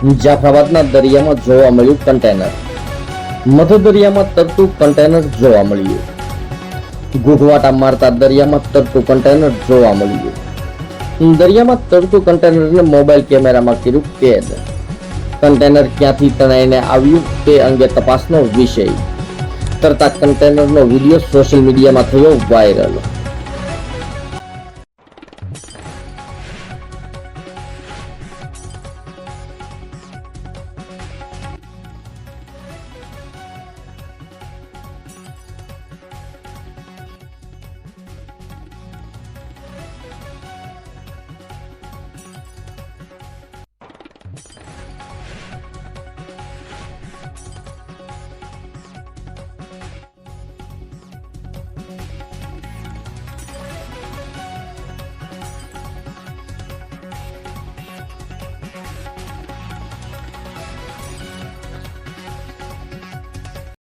જાફરાબાદના દરિયામાં જોવા મળ્યું કન્ટેનર. મધ્ય દરિયામાં તરતું કન્ટેનર જોવા મળ્યું. ઘૂઘવાટા મારતા દરિયામાં તરતું કન્ટેનર જોવા મળ્યું. દરિયામાં તરતું કન્ટેનરને મોબાઈલ કેમેરામાં કર્યું કેદ. કન્ટેનર ક્યાંથી તણાઈને આવ્યું તે અંગે તપાસનો વિષય. તરતા કન્ટેનરનો વિડીયો સોશિયલ મીડિયામાં થયો વાયરલ.